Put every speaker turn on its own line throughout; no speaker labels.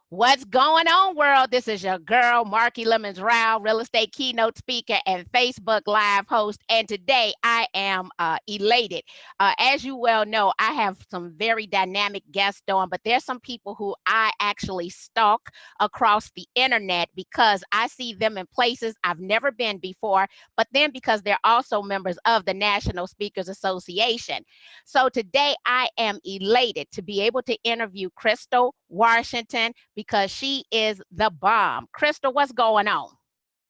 What's going on, world? This is your girl, Marky Lemons-Ryhal, real estate keynote speaker and Facebook Live host. And today I am elated. As you well know, I have some very dynamic guests on, but there's some people who I actually stalk across the internet because I see them in places I've never been before, but then because they're also members of the National Speakers Association. So today I am elated to be able to interview Crystal Washington because she is the bomb. Crystal, what's going on?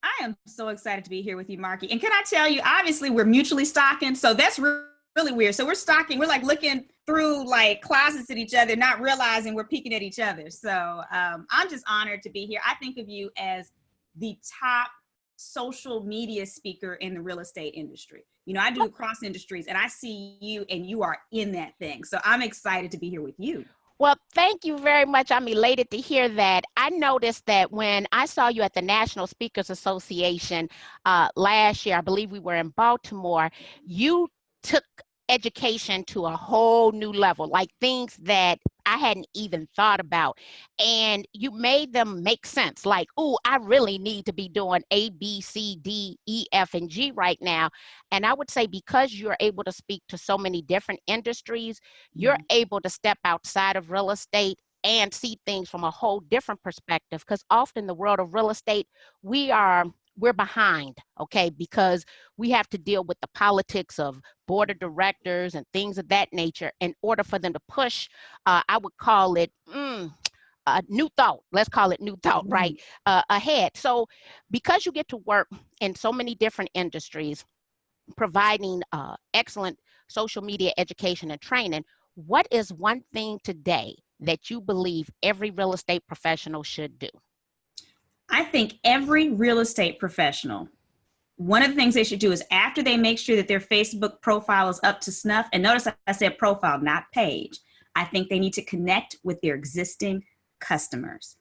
I am so excited to be here with you, Marky. And can I tell you, obviously we're mutually stalking, so that's really weird. So we're stalking, we're like looking through like closets at each other, not realizing we're peeking at each other. So I'm just honored to be here. I think of you as the top social media speaker in the real estate industry. You know, I do across industries and I see you and you are in that thing. So I'm excited to be here with you.
Well, thank you very much. I'm elated to hear that. I noticed that when I saw you at the National Speakers Association last year, I believe we were in Baltimore, you took education to a whole new level, like things that I hadn't even thought about. And you made them make sense. Like, oh, I really need to be doing A, B, C, D, E, F, and G right now. And I would say because you're able to speak to so many different industries, you're able to step outside of real estate and see things from a whole different perspective. Because often the world of real estate, we're behind, okay, because we have to deal with the politics of board of directors and things of that nature in order for them to push, I would call it new thought. Let's call it new thought, right? Ahead. So because you get to work in so many different industries, providing excellent social media education and training, what is one thing today that you believe every real estate professional should do?
I think every real estate professional, one of the things they should do is after they make sure that their Facebook profile is up to snuff, and notice I said profile, not page, I think they need to connect with their existing customers.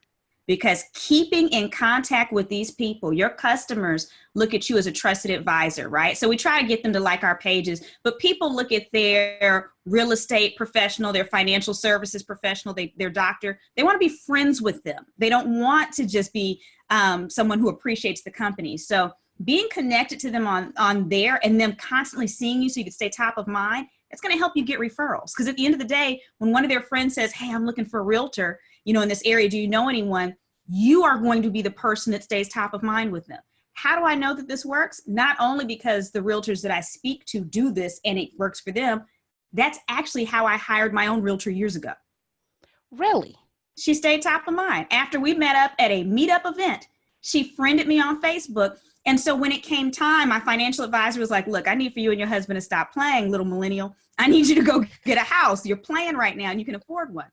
Because keeping in contact with these people, your customers look at you as a trusted advisor, right? So we try to get them to like our pages, but people look at their real estate professional, their financial services professional, their doctor. They want to be friends with them. They don't want to just be someone who appreciates the company. So being connected to them on there and them constantly seeing you so you can stay top of mind, it's going to help you get referrals. Because at the end of the day, when one of their friends says, hey, I'm looking for a realtor, you know, in this area, do you know anyone? You are going to be the person that stays top of mind with them. How do I know that this works? Not only because the realtors that I speak to do this and it works for them, that's actually how I hired my own realtor years ago.
Really?
She stayed top of mind. After we met up at a meetup event, she friended me on Facebook. And so when it came time, my financial advisor was like, look, I need for you and your husband to stop playing, little millennial. I need you to go get a house. You're playing right now and you can afford one.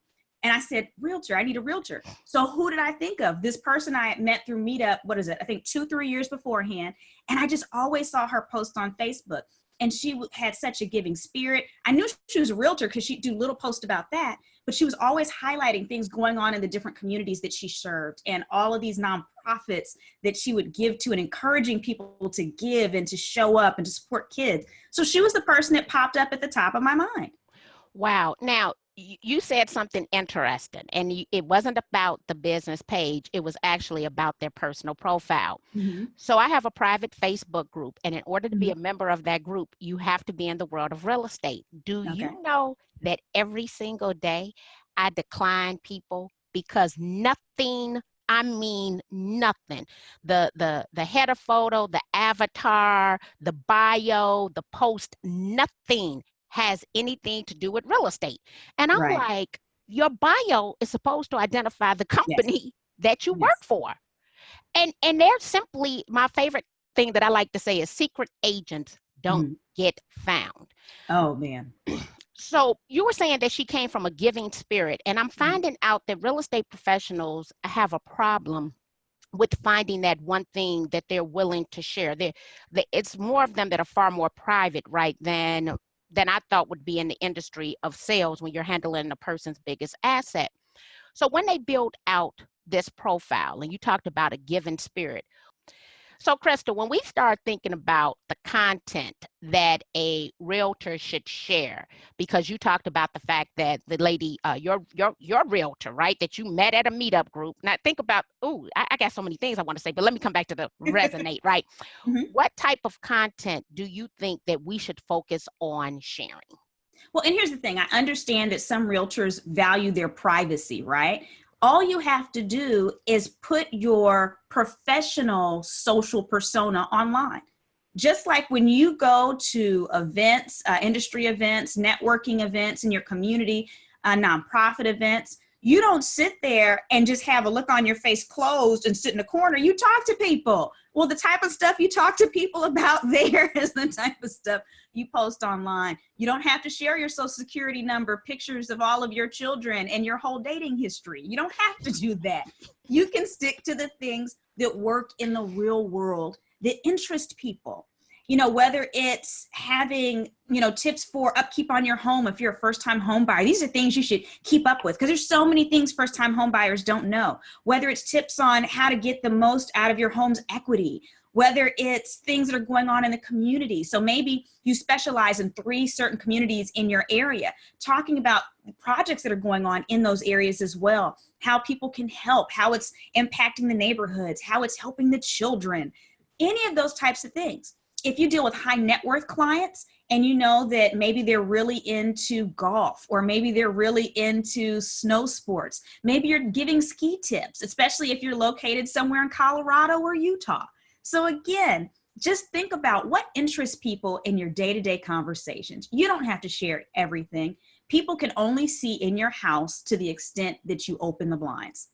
And I said, realtor, I need a realtor. So who did I think of? This person I had met through Meetup, what is it? I think 2-3 years beforehand. And I just always saw her post on Facebook. And she had such a giving spirit. I knew she was a realtor because she'd do little posts about that. But she was always highlighting things going on in the different communities that she served and all of these nonprofits that she would give to and encouraging people to give and to show up and to support kids. So she was the person that popped up at the top of my mind.
Wow. Now, you said something interesting, and it wasn't about the business page. It was actually about their personal profile. So I have a private Facebook group, and in order to be a member of that group, you have to be in the world of real estate. Do you know that every single day I decline people because nothing, I mean nothing. The header photo, the avatar, the bio, the post, nothing has anything to do with real estate. And I'm like, your bio is supposed to identify the company that you work for. And they're simply, my favorite thing that I like to say is secret agents don't get found.
Oh, man.
So you were saying that she came from a giving spirit, and I'm finding out that real estate professionals have a problem with finding that one thing that they're willing to share. It's more of them that are far more private, right, than I thought would be in the industry of sales when you're handling a person's biggest asset. So when they build out this profile, and you talked about a given spirit, So, Crystal, when we start thinking about the content that a realtor should share, because you talked about the fact that the lady, your realtor, right, that you met at a meetup group. Now, think about, I got so many things I want to say, but let me come back to the resonate, right?
Mhm.
What type of content do you think that we should focus on sharing?
Well, and here's the thing. I understand that some realtors value their privacy, right? All you have to do is put your professional social persona online. Just like when you go to events, industry events, networking events in your community, nonprofit events, you don't sit there and just have a look on your face closed and sit in the corner. You talk to people. Well, the type of stuff you talk to people about there is the type of stuff you post online. You don't have to share your social security number, pictures of all of your children, and your whole dating history. You don't have to do that. You can stick to the things that work in the real world that interest people. You know, whether it's having, tips for upkeep on your home if you're a first-time home buyer. These are things you should keep up with because there's so many things first-time home buyers don't know. Whether it's tips on how to get the most out of your home's equity, whether it's things that are going on in the community. So maybe you specialize in 3 certain communities in your area, talking about projects that are going on in those areas as well, how people can help, how it's impacting the neighborhoods, how it's helping the children, any of those types of things. If you deal with high net worth clients and you know that maybe they're really into golf or maybe they're really into snow sports, maybe you're giving ski tips, especially if you're located somewhere in Colorado or Utah. So again, just think about what interests people in your day-to-day conversations. You don't have to share everything. People can only see in your house to the extent that you open the blinds.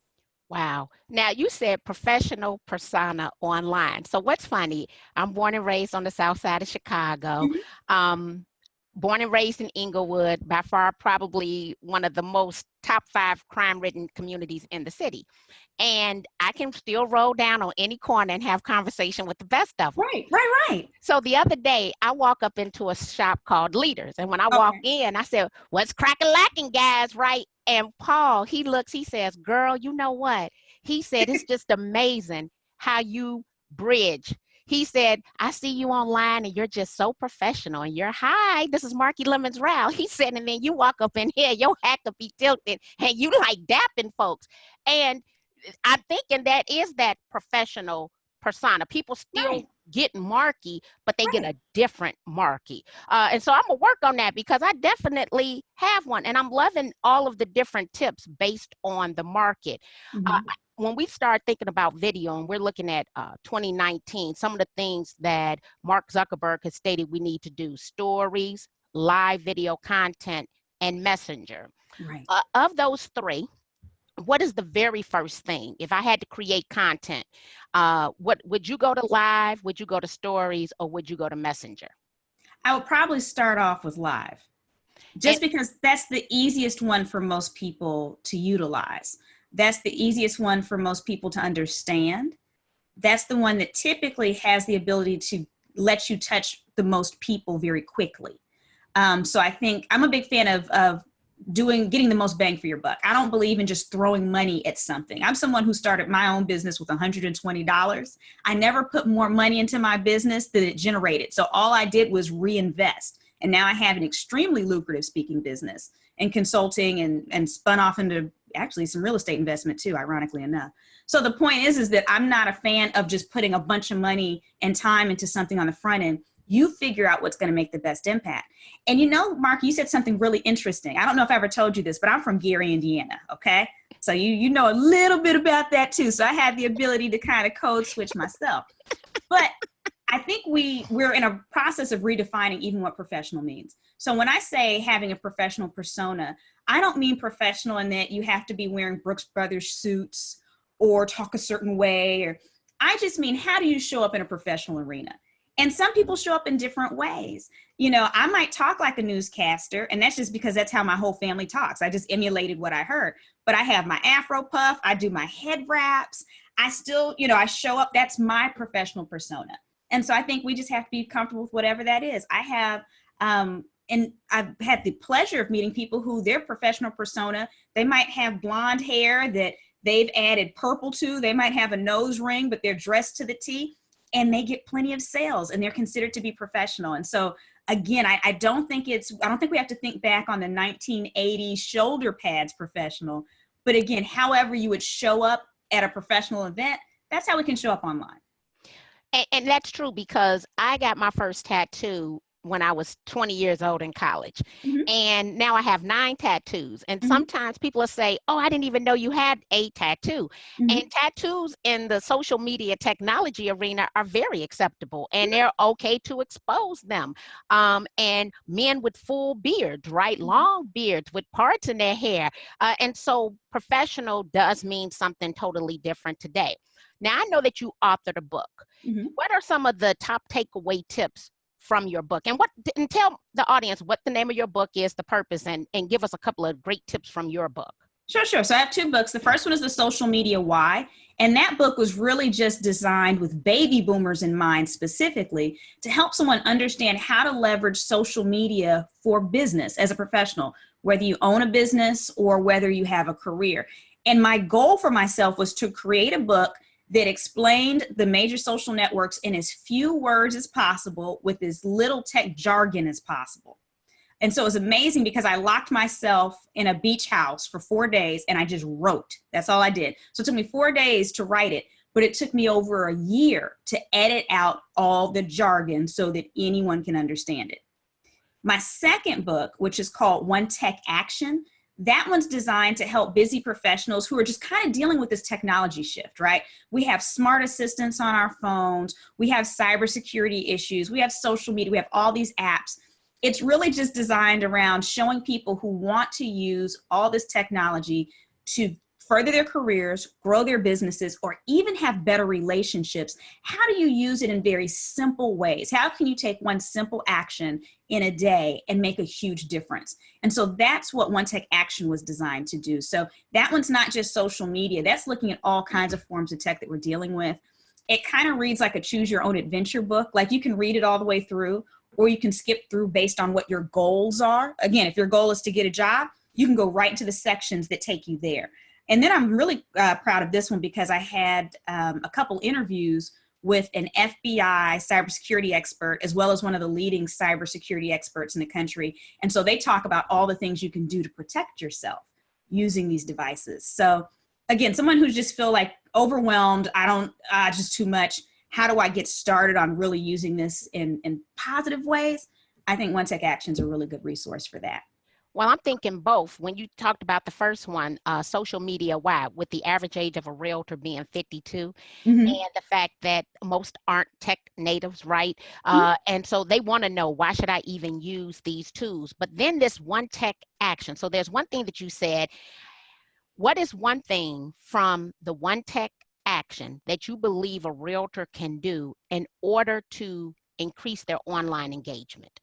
Wow. Now you said professional persona online. So what's funny, I'm born and raised on the south side of Chicago.
Mhm.
Um, Born and raised in Inglewood, by far probably one of the most top 5 crime-ridden communities in the city. And I can still roll down on any corner and have conversation with the best of them.
Right.
So the other day, I walk up into a shop called Leaders. And when I walk
Okay.
in, I said, what's crack-a-lacking, guys, right? And Paul, he looks, he says, girl, you know what? He said, it's just amazing how you bridge. He said, I see you online and you're just so professional. And you're, hi, this is Marky Lemons-Ryhal. He said, and then you walk up in here, your hat could be tilted and you like dapping folks. And I'm thinking that is that professional persona. People still
Right.
get Marky, but they get
Right.
a different Marky. And so I'm gonna work on that because I definitely have one, and I'm loving all of the different tips based on the market. Uh,
Mhm.
when we start thinking about video, and we're looking at 2019, some of the things that Mark Zuckerberg has stated we need to do: stories, live video content, and messenger.
Right.
Of those 3, what is the very first thing? If I had to create content, what would you go to live? Would you go to stories, or would you go to messenger?
I would probably start off with live,
And
just because that's the easiest one for most people to utilize. That's the easiest one for most people to understand. That's the one that typically has the ability to let you touch the most people very quickly. So I think I'm a big fan of getting the most bang for your buck. I don't believe in just throwing money at something. I'm someone who started my own business with $120. I never put more money into my business than it generated. So all I did was reinvest. And now I have an extremely lucrative speaking business and consulting and spun off into actually some real estate investment too, ironically enough. So the point is that I'm not a fan of just putting a bunch of money and time into something on the front end. You figure out what's going to make the best impact. And Mark, you said something really interesting. I don't know if I ever told you this, but I'm from Gary, Indiana. Okay. So you know a little bit about that too. So I had the ability to kind of code switch myself. But I think we're in a process of redefining even what professional means. So when I say having a professional persona, I don't mean professional in that you have to be wearing Brooks Brothers suits or talk a certain way, or I just mean, how do you show up in a professional arena? And some people show up in different ways. I might talk like a newscaster, and that's just because that's how my whole family talks. I just emulated what I heard. But I have my Afro puff, I do my head wraps. I still, I show up, that's my professional persona. And so I think we just have to be comfortable with whatever that is. And I've had the pleasure of meeting people who their professional persona, they might have blonde hair that they've added purple to. They might have a nose ring, but they're dressed to the T. and they get plenty of sales and they're considered to be professional. And so again, I don't think we have to think back on the 1980s shoulder pads professional, but again, however you would show up at a professional event, that's how we can show up online.
And that's true, because I got my first tattoo when I was 20 years old in college.
Mm-hmm.
And now I have 9 tattoos. And
Mm-hmm.
sometimes people will say, oh, I didn't even know you had a tattoo.
Mm-hmm.
And tattoos in the social media technology arena are very acceptable, and they're okay to expose them. And men with full beards, right? Long beards with parts in their hair. And so professional does mean something totally different today. Now, I know that you authored a book.
Mm-hmm.
What are some of the top takeaway tips from your book? And tell the audience what the name of your book is, the purpose, and give us a couple of great tips from your book.
Sure. So I have 2 books. The first one is The Social Media Why. And that book was really just designed with baby boomers in mind specifically to help someone understand how to leverage social media for business as a professional, whether you own a business or whether you have a career. And my goal for myself was to create a book that explained the major social networks in as few words as possible with as little tech jargon as possible. And so it was amazing because I locked myself in a beach house for 4 days and I just wrote. That's all I did. So it took me 4 days to write it, but it took me over a year to edit out all the jargon so that anyone can understand it. My second book, which is called One Tech Action, that one's designed to help busy professionals who are just kind of dealing with this technology shift, right? We have smart assistants on our phones. We have cybersecurity issues. We have social media. We have all these apps. It's really just designed around showing people who want to use all this technology to further their careers, grow their businesses, or even have better relationships. How do you use it in very simple ways? How can you take one simple action in a day and make a huge difference? And so that's what One Tech Action was designed to do. So that one's not just social media. That's looking at all kinds of forms of tech that we're dealing with. It kind of reads like a choose your own adventure book. Like you can read it all the way through, or you can skip through based on what your goals are. Again, if your goal is to get a job, you can go right into the sections that take you there. And then I'm really proud of this one because I had a couple interviews with an FBI cybersecurity expert, as well as one of the leading cybersecurity experts in the country. And so they talk about all the things you can do to protect yourself using these devices. So again, someone who just feel like overwhelmed, just too much. How do I get started on really using this in positive ways? I think One Tech Action is a really good resource for that.
Well, I'm thinking both. When you talked about the first one, social media, why, with the average age of a realtor being 52,
Mm-hmm.
and the fact that most aren't tech natives, right? And so they want to know, why should I even use these tools? But then this One Tech Action. So there's one thing that you said. What is one thing from the One Tech Action that you believe a realtor can do in order to increase their online engagement?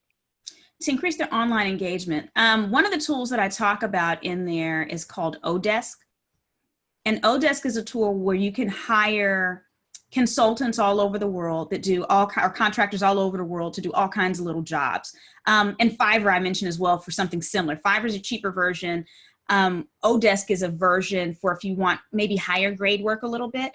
To increase their online engagement, one of the tools that I talk about in there is called Odesk. And Odesk is a tool where you can hire consultants all over the world that do or contractors all over the world to do all kinds of little jobs. And Fiverr I mentioned as well for something similar. Fiverr is a cheaper version. Odesk is a version for if you want maybe higher grade work a little bit.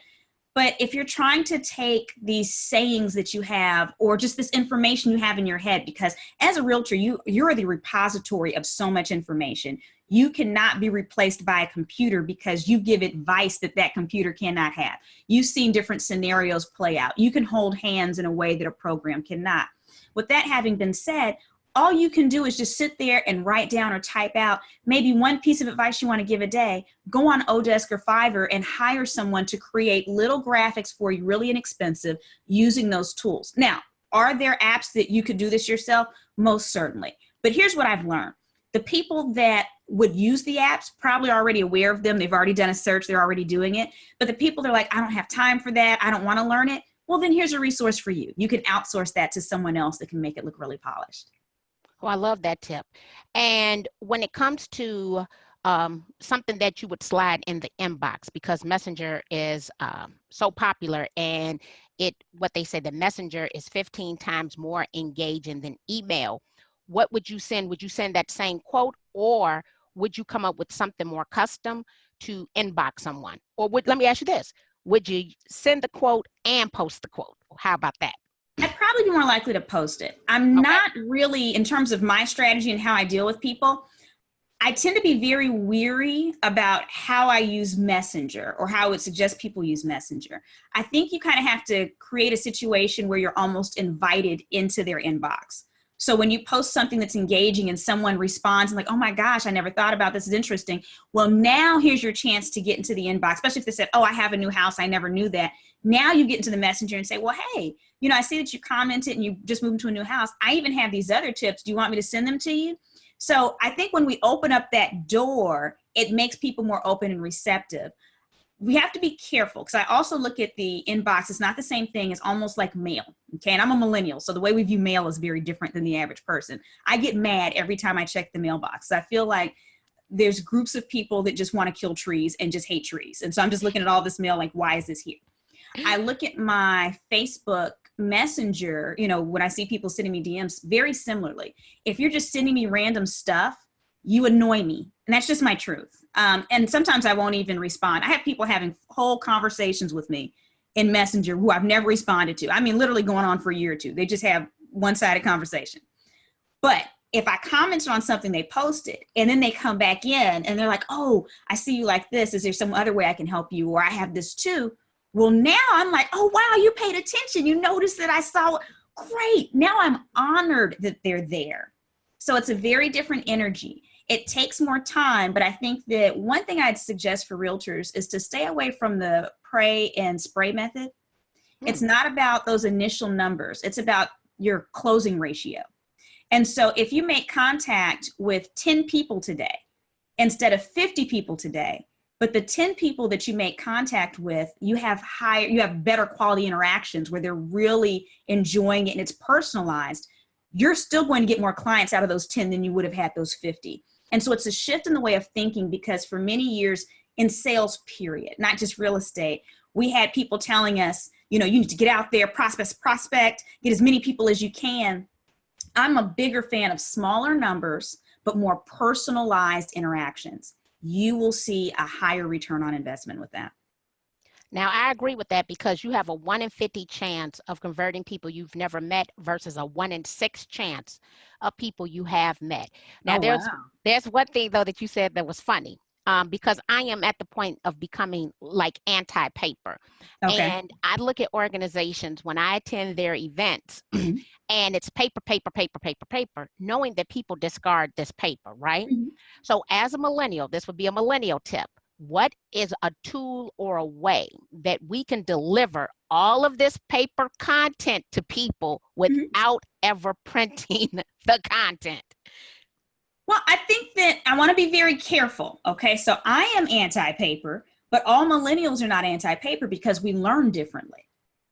But if you're trying to take these sayings that you have or just this information you have in your head, because as a realtor, you're the repository of so much information. You cannot be replaced by a computer because you give advice that computer cannot have. You've seen different scenarios play out. You can hold hands in a way that a program cannot. With that having been said, all you can do is just sit there and write down or type out maybe one piece of advice you want to give a day. Go on Odesk or Fiverr and hire someone to create little graphics for you, really inexpensive, using those tools. Now, are there apps that you could do this yourself? Most certainly. But here's what I've learned. The people that would use the apps probably already aware of them. They've already done a search. They're already doing it. But the people that are like, I don't have time for that. I don't want to learn it. Well, then here's a resource for you. You can outsource that to someone else that can make it look really polished.
Oh, I love that tip. And when it comes to something that you would slide in the inbox, because Messenger is so popular, and what they say, the Messenger is 15 times more engaging than email. What would you send? Would you send that same quote, or would you come up with something more custom to inbox someone? Or let me ask you this. Would you send the quote and post the quote? How about that?
I'd probably be more likely to post it. I'm not really, in terms of my strategy and how I deal with people, I tend to be very weary about how I use Messenger or how I would suggest people use Messenger. I think you kind of have to create a situation where you're almost invited into their inbox. So when you post something that's engaging and someone responds and like, oh my gosh, I never thought about this, is interesting. Well, now here's your chance to get into the inbox, especially if they said, oh, I have a new house, I never knew that. Now you get into the Messenger and say, well, hey, you know, I see that you commented and you just moved into a new house. I even have these other tips. Do you want me to send them to you? So I think when we open up that door, it makes people more open and receptive. We have to be careful because I also look at the inbox. It's not the same thing. It's almost like mail. Okay. And I'm a millennial. So the way we view mail is very different than the average person. I get mad every time I check the mailbox. I feel like there's groups of people that just want to kill trees and just hate trees. And so I'm just looking at all this mail like, why is this here? I look at my Facebook Messenger, you know, when I see people sending me DMs very similarly. If you're just sending me random stuff, you annoy me. And that's just my truth. And sometimes I won't even respond. I have people having whole conversations with me in Messenger who I've never responded to. I mean, literally going on for a year or two. They just have one-sided conversation. But if I commented on something they posted and then they come back in and they're like, oh, I see you like this. Is there some other way I can help you? Or I have this too. Well, now I'm like, oh, wow, you paid attention. You noticed that I saw it. Great. Now I'm honored that they're there. So it's a very different energy. It takes more time, but I think that one thing I'd suggest for realtors is to stay away from the pray and spray method. It's not about those initial numbers. It's about your closing ratio. And so if you make contact with 10 people today instead of 50 people today, but the 10 people that you make contact with, you have better quality interactions where they're really enjoying it and it's personalized, you're still going to get more clients out of those 10 than you would have had those 50. And so it's a shift in the way of thinking because for many years in sales period, not just real estate, we had people telling us, you know, you need to get out there, prospect, get as many people as you can. I'm a bigger fan of smaller numbers, but more personalized interactions. You will see a higher return on investment with that.
Now, I agree with that because you have a 1 in 50 chance of converting people you've never met versus a 1 in 6 chance of people you have met. Now, there's one thing, though, that you said that was funny because I am at the point of becoming like anti-paper. Okay. And I look at organizations when I attend their events and it's paper, knowing that people discard this paper, right? So as a millennial, this would be a millennial tip. What is a tool or a way that we can deliver all of this paper content to people without ever printing the content?
Well, I think that I want to be very careful. Okay, so I am anti-paper, but all millennials are not anti-paper because we learn differently.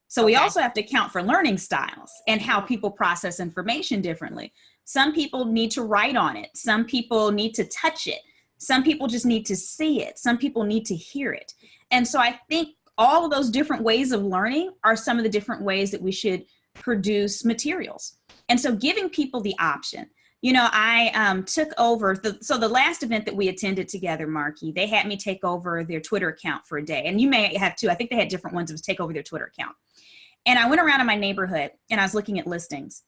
So we also have to account for learning styles and how people process information differently. Some people need to write on it. Some people need to touch it. Some people just need to see it. Some people need to hear it. And so I think all of those different ways of learning are some of the different ways that we should produce materials. And so giving people the option. You know, I took over, the last event that we attended together, Marky, they had me take over their Twitter account for a day. And you may have too. I think they had different ones. It was take over their Twitter account. And I went around in my neighborhood and I was looking at listings.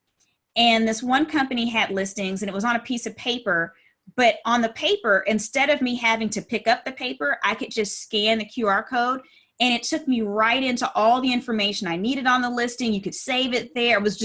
And this one company had listings and it was on a piece of paper. But on the paper, instead of me having to pick up the paper, I could just scan the QR code and it took me right into all the information I needed on the listing. You could save it there. It was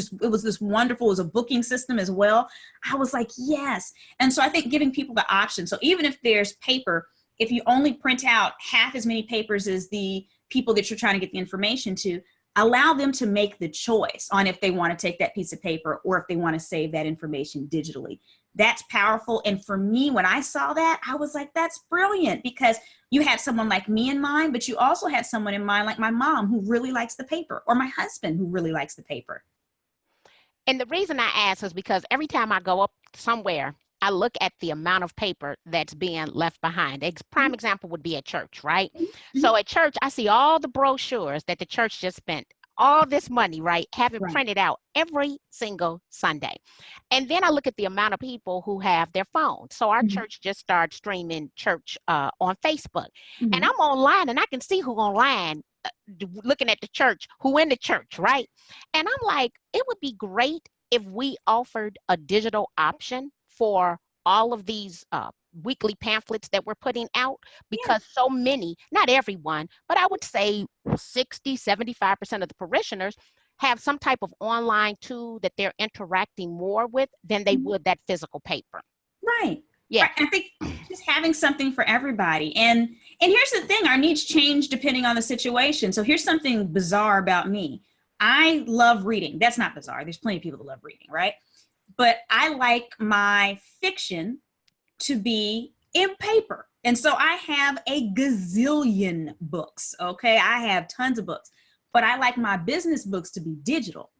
this wonderful, it was a booking system as well. I was like, yes. And so I think giving people the option. So even if there's paper, if you only print out half as many papers as the people that you're trying to get the information to, allow them to make the choice on if they want to take that piece of paper or if they want to save that information digitally. That's powerful. And for me, when I saw that, I was like, that's brilliant because you had someone like me in mind, but you also had someone in mind like my mom who really likes the paper or my husband who really likes the paper.
And the reason I ask is because every time I go up somewhere, I look at the amount of paper that's being left behind. A prime example would be a church, right? So at church, I see all the brochures that the church just spent all this money, right, having printed out every single Sunday. And then I look at the amount of people who have their phones. So our church just started streaming church on Facebook. And I'm online and I can see who online looking at the church, who in the church, right? And I'm like, it would be great if we offered a digital option for all of these weekly pamphlets that we're putting out,
Yeah.
because so many, not everyone, but I would say 60, 75% of the parishioners have some type of online tool that they're interacting more with than they would that physical paper.
Right.
Yeah.
Right. I think just having something for everybody. And here's the thing, our needs change depending on the situation. So here's something bizarre about me. I love reading. That's not bizarre. There's plenty of people that love reading, right? But I like my fiction to be in paper. And so I have a gazillion books. Okay. I have tons of books, but I like my business books to be digital,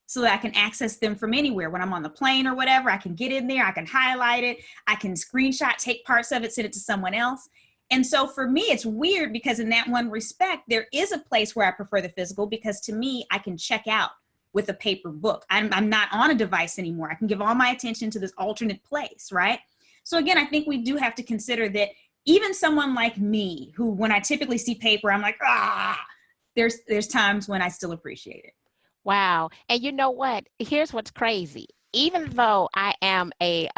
so that I can access them from anywhere. When I'm on the plane or whatever, I can get in there, I can highlight it, I can screenshot, take parts of it, send it to someone else. And so for me, it's weird because in that one respect, there is a place where I prefer the physical, because to me, I can check out with a paper book. I'm not on a device anymore. I can give all my attention to this alternate place, right? So again, I think we do have to consider that even someone like me, who when I typically see paper, I'm like, there's times when I still appreciate it.
Wow. And you know what? Here's what's crazy. Even though I'm a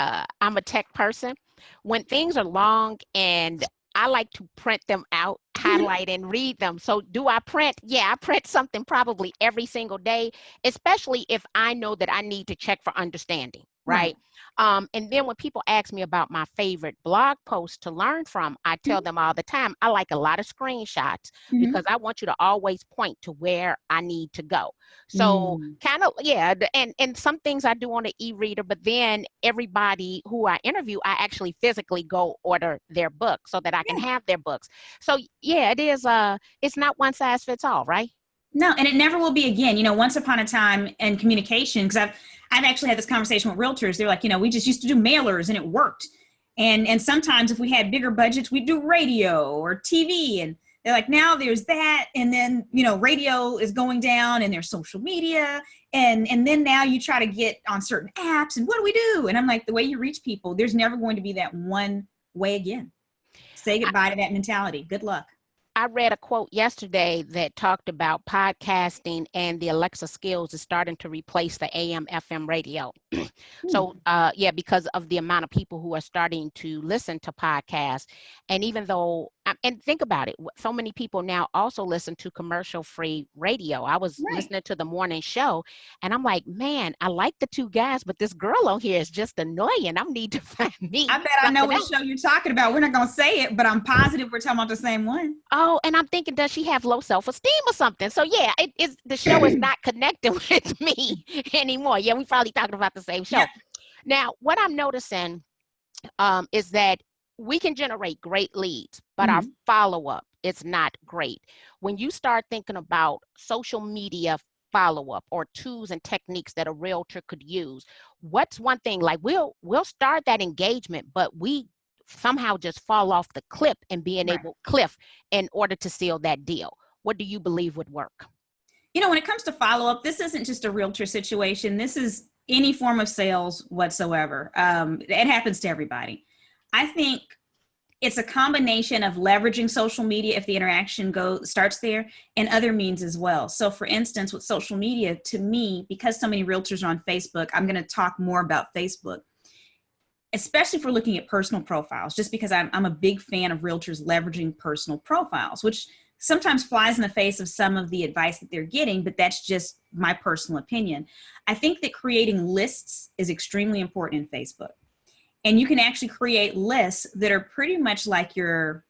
tech person, when things are long and I like to print them out, highlight and read them. So do I print? Yeah, I print something probably every single day, especially if I know that I need to check for understanding, right? And then when people ask me about my favorite blog posts to learn from, I tell them all the time, I like a lot of screenshots because I want you to always point to where I need to go. So kind of, yeah. And some things I do on the e-reader, but then everybody who I interview, I actually physically go order their book so that I can have their books. So yeah, it is, it's not one size fits all, right?
No, and it never will be again. You know, once upon a time in communication, because I've actually had this conversation with realtors. They're like, we just used to do mailers and it worked. And sometimes if we had bigger budgets, we'd do radio or TV. And they're like, now there's that. And then, radio is going down and there's social media. And then now you try to get on certain apps. And what do we do? And I'm like, the way you reach people, there's never going to be that one way again. Say goodbye to that mentality. Good luck.
I read a quote yesterday that talked about podcasting and the Alexa skills is starting to replace the AM FM radio. So yeah, because of the amount of people who are starting to listen to podcasts. And even though, and think about it, so many people now also listen to commercial free radio. I was listening to the morning show and I'm like, man, I like the two guys, but this girl on here is just annoying. I need to find me.
I bet I know what show you're talking about. We're not going to say it, but I'm positive we're talking about the same one.
Oh, and I'm thinking, does she have low self-esteem or something? So yeah, the show is not connecting with me anymore. Yeah, we probably talking about the same show. Yeah. Now, what I'm noticing is that we can generate great leads, but our follow-up is not great. When you start thinking about social media follow-up or tools and techniques that a realtor could use, what's one thing, like we'll start that engagement, but we somehow just fall off the cliff and being able in order to seal that deal. What do you believe would work?
When it comes to follow-up, this isn't just a realtor situation. This is any form of sales whatsoever. It happens to everybody. I think it's a combination of leveraging social media if the interaction starts there, and other means as well. So for instance, with social media, to me, because so many realtors are on Facebook, I'm going to talk more about Facebook, especially if we're looking at personal profiles, just because I'm a big fan of realtors leveraging personal profiles, which sometimes flies in the face of some of the advice that they're getting, but that's just my personal opinion. I think that creating lists is extremely important in Facebook. And you can actually create lists that are pretty much like your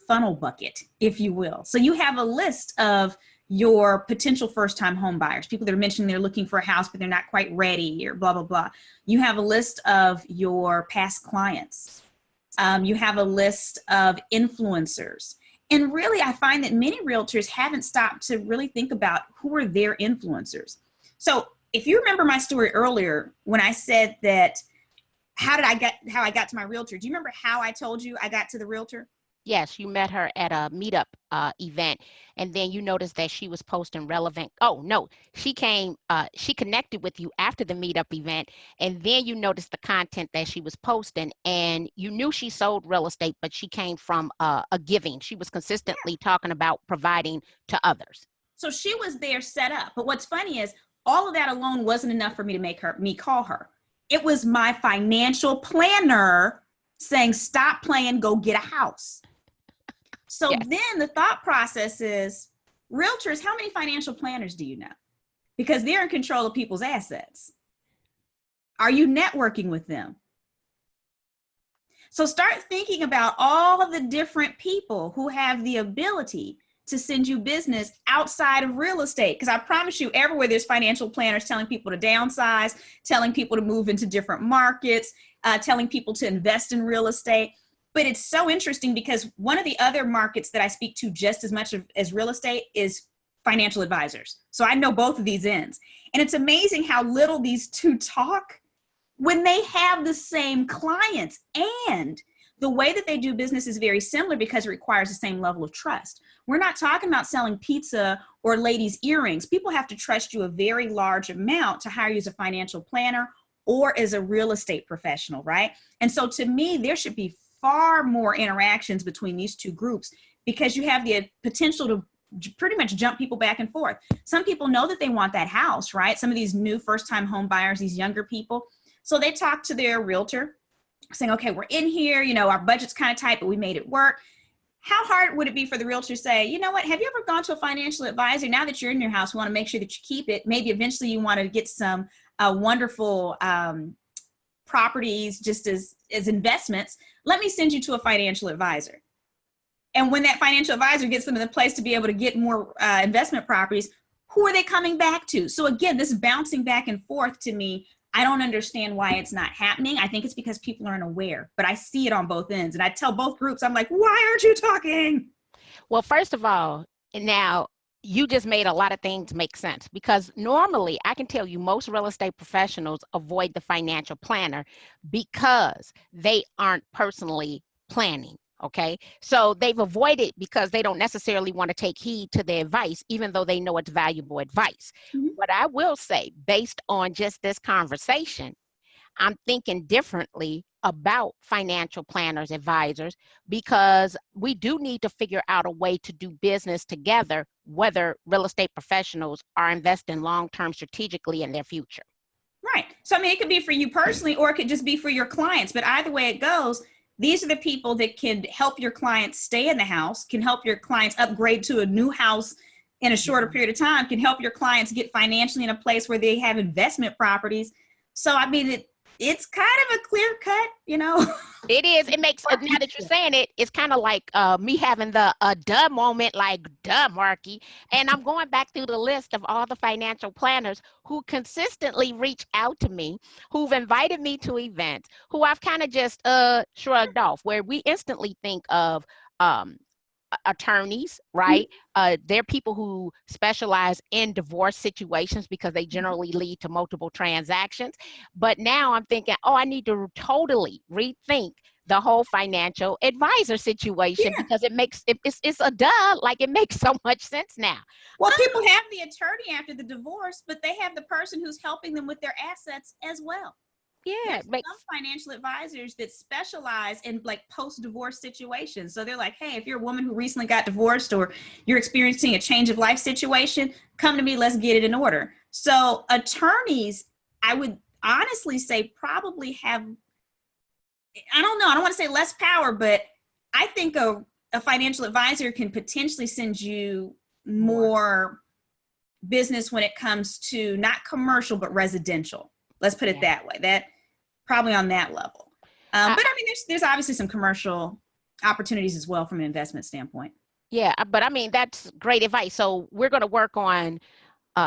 funnel bucket, if you will. So you have a list of your potential first-time home buyers, people that are mentioning they're looking for a house, but they're not quite ready or blah, blah, blah. You have a list of your past clients. You have a list of influencers. And really, I find that many realtors haven't stopped to really think about who are their influencers. So if you remember my story earlier, when I said that, how I got to my realtor, do you remember how I told you I got to the realtor?
Yes, you met her at a meetup event, and then you noticed that she was posting relevant. Oh no, she connected with you after the meetup event, and then you noticed the content that she was posting, and you knew she sold real estate, but she came from a giving. She was consistently talking about providing to others.
So she was there set up. But what's funny is all of that alone wasn't enough for me to make me call her. It was my financial planner saying, stop playing, go get a house. So
Yes.
then the thought process is, realtors, how many financial planners do you know? Because they're in control of people's assets. Are you networking with them? So start thinking about all of the different people who have the ability to send you business outside of real estate. Because I promise you, everywhere there's financial planners telling people to downsize, telling people to move into different markets, telling people to invest in real estate. But it's so interesting because one of the other markets that I speak to just as much as real estate is financial advisors. So I know both of these ends. And it's amazing how little these two talk when they have the same clients, and the way that they do business is very similar because it requires the same level of trust. We're not talking about selling pizza or ladies' earrings. People have to trust you a very large amount to hire you as a financial planner or as a real estate professional, right? And so to me, there should be far more interactions between these two groups because you have the potential to pretty much jump people back and forth. Some people know that they want that house, right? Some of these new first-time home buyers, these younger people. So they talk to their realtor saying, okay, we're in here, you know, our budget's kind of tight, but we made it work. How hard would it be for the realtor to say, you know what, have you ever gone to a financial advisor? Now that you're in your house, we want to make sure that you keep it. Maybe eventually you want to get some wonderful properties just as investments. Let me send you to a financial advisor. And when that financial advisor gets them in a place to be able to get more investment properties, who are they coming back to? So again, this bouncing back and forth to me, I don't understand why it's not happening. I think it's because people aren't aware, but I see it on both ends. And I tell both groups, I'm like, why aren't you talking?
Well, first of all, now you just made a lot of things make sense because normally I can tell you most real estate professionals avoid the financial planner because they aren't personally planning. Okay. So they've avoided because they don't necessarily want to take heed to the advice, even though they know it's valuable advice.
Mhm.
But I will say, based on just this conversation, I'm thinking differently about financial planners, advisors, because we do need to figure out a way to do business together, whether real estate professionals are investing long-term strategically in their future.
Right. So, I mean, it could be for you personally, or it could just be for your clients. But either way it goes, these are the people that can help your clients stay in the house, can help your clients upgrade to a new house in a shorter period of time, can help your clients get financially in a place where they have investment properties. So, I mean, it's kind of a clear cut, you know.
It is. It makes, now that you're saying it, it's kind of like me having the duh moment, like, duh, Marky. And I'm going back through the list of all the financial planners who consistently reach out to me, who've invited me to events, who I've kind of just shrugged off, where we instantly think of attorneys, right? They're people who specialize in divorce situations because they generally lead to multiple transactions. But now I'm thinking, oh, I need to totally rethink the whole financial advisor situation
Yeah.
because it's a duh, like it makes so much sense now.
Well, people have the attorney after the divorce, but they have the person who's helping them with their assets as well.
Yeah,
There's
it makes,
some financial advisors that specialize in like post-divorce situations. So they're like, hey, if you're a woman who recently got divorced or you're experiencing a change of life situation, come to me, let's get it in order. So attorneys, I would honestly say probably have, I don't know, I don't want to say less power, but I think a financial advisor can potentially send you more business when it comes to not commercial, but residential. Let's put it
yeah.
that way. That probably on that level.
I,
But I mean, there's obviously some commercial opportunities as well from an investment standpoint.
yeah, but I mean, that's great advice. So we're going to work on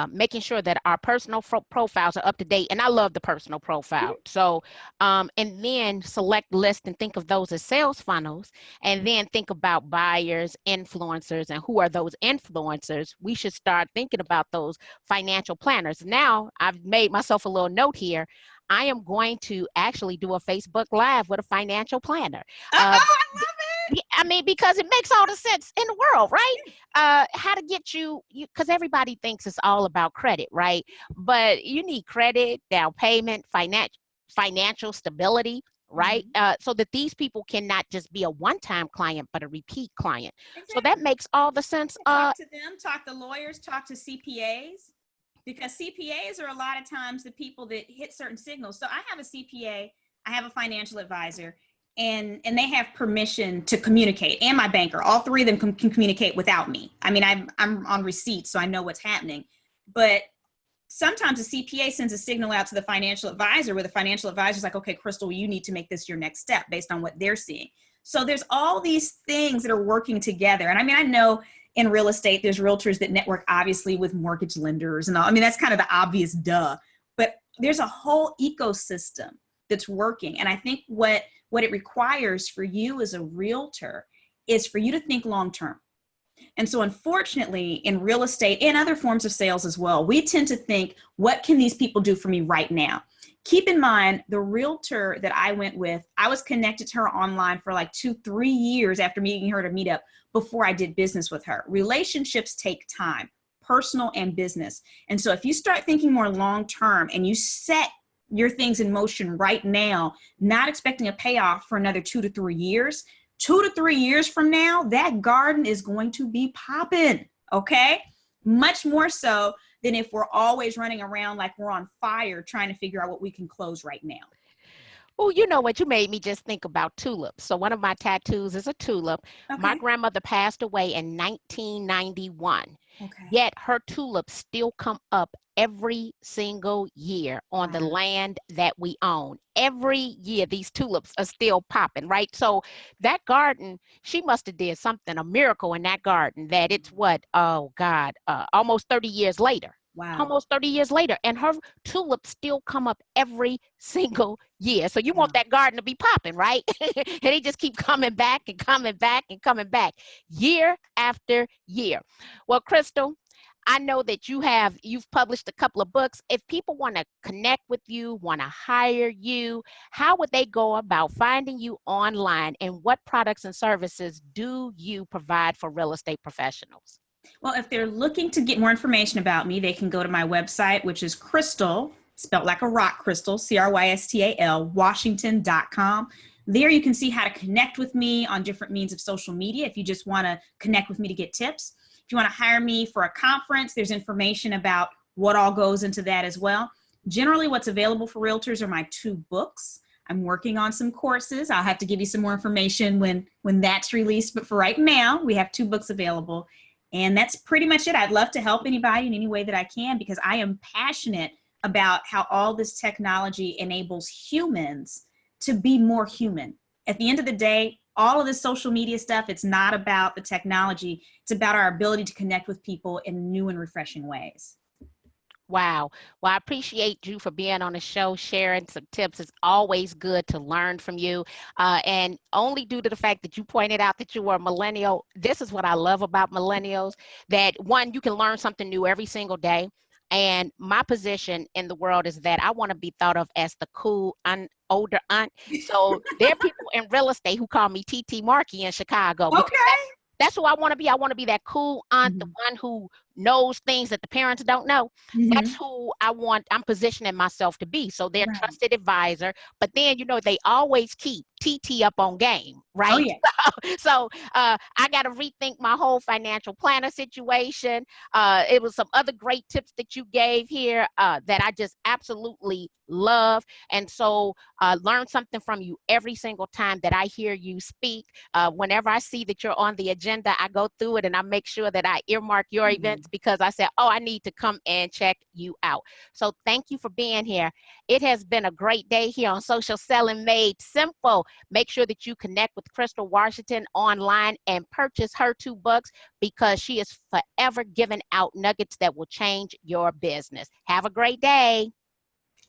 making sure that our personal profiles are up to date. And I love the personal profile. So, and then select list and think of those as sales funnels, and then think about buyers, influencers, and who are those influencers. We should start thinking about those financial planners. Now, I've made myself a little note here. I am going to actually do a Facebook Live with a financial planner.
Oh, I love
Yeah, I mean, because it makes all the sense in the world, right? How to get you, because everybody thinks it's all about credit, right? But you need credit, down payment, financial stability, right?
Mhm.
So that these people cannot just be a one-time client, but a repeat client. So that
Exactly.
makes all the sense.
Talk to them, talk to lawyers, talk to CPAs, because CPAs are a lot of times the people that hit certain signals. So I have a CPA, I have a financial advisor, and they have permission to communicate, and my banker. All three of them can communicate without me. I mean, I'm on receipt, so I know what's happening. But sometimes a CPA sends a signal out to the financial advisor where the financial advisor is like, okay, Crystal, you need to make this your next step based on what they're seeing. So there's all these things that are working together. And I mean, I know in real estate, there's realtors that network obviously with mortgage lenders and all. I mean, that's kind of the obvious duh, but there's a whole ecosystem that's working. And I think what it requires for you as a realtor is for you to think long-term. And so unfortunately, in real estate and other forms of sales as well, we tend to think, what can these people do for me right now? Keep in mind, the realtor that I went with, I was connected to her online for like 2-3 years after meeting her at a meetup before I did business with her. Relationships take time, personal and business. And so if you start thinking more long-term and you set your things in motion right now, not expecting a payoff for another 2 to 3 years, 2 to 3 years from now, that garden is going to be popping, okay? Much more so than if we're always running around like we're on fire trying to figure out what we can close right now.
Oh, you know what? You made me just think about tulips. So one of my tattoos is a tulip. My
Okay.
grandmother passed away in 1991.
Okay.
Yet her tulips still come up every single year on the
Wow.
land that we own. Every year these tulips are still popping, right? So that garden, she must have did something, a miracle in that garden that it's what, oh God, almost 30 years later.
Wow.
Almost 30 years later, and her tulips still come up every single year. So you want
Wow.
that garden to be popping, right? And they just keep coming back and coming back and coming back year after year. Well, Crystal, I know that you've published a couple of books. If people want to connect with you, want to hire you, how would they go about finding you online, and what products and services do you provide for real estate professionals?
Well, if they're looking to get more information about me, they can go to my website, which is Crystal, spelled like a rock crystal, Crystal, Washington.com. There you can see how to connect with me on different means of social media if you just want to connect with me to get tips. If you want to hire me for a conference, there's information about what all goes into that as well. Generally, what's available for realtors are my 2 books. I'm working on some courses. I'll have to give you some more information when that's released. But for right now, we have 2 books available. And that's pretty much it. I'd love to help anybody in any way that I can, because I am passionate about how all this technology enables humans to be more human. At the end of the day, all of this social media stuff, it's not about the technology. It's about our ability to connect with people in new and refreshing ways.
Wow. Well, I appreciate you for being on the show, sharing some tips. It's always good to learn from you. And only due to the fact that you pointed out that you were a millennial, this is what I love about millennials, that one, you can learn something new every single day. And my position in the world is that I want to be thought of as the cool older aunt. So there are people in real estate who call me TT Markey in Chicago, because
Okay.
that's who I want to be. I want to be that cool aunt, the
Mhm.
one who knows things that the parents don't know. That's
Mhm.
who I'm positioning myself to be. So they're
Right.
trusted advisor, but then, they always keep TT up on game,
Oh,
right?
yeah.
So I got to rethink my whole financial planner situation. It was some other great tips that you gave here that I just absolutely love. And so learn something from you every single time that I hear you speak. Whenever I see that you're on the agenda, I go through it and I make sure that I earmark your
Mhm.
events, because I said, oh, I need to come and check you out. So thank you for being here. It has been a great day here on Social Selling Made Simple. Make sure that you connect with Crystal Washington online and purchase her 2 books, because she is forever giving out nuggets that will change your business. Have a great day.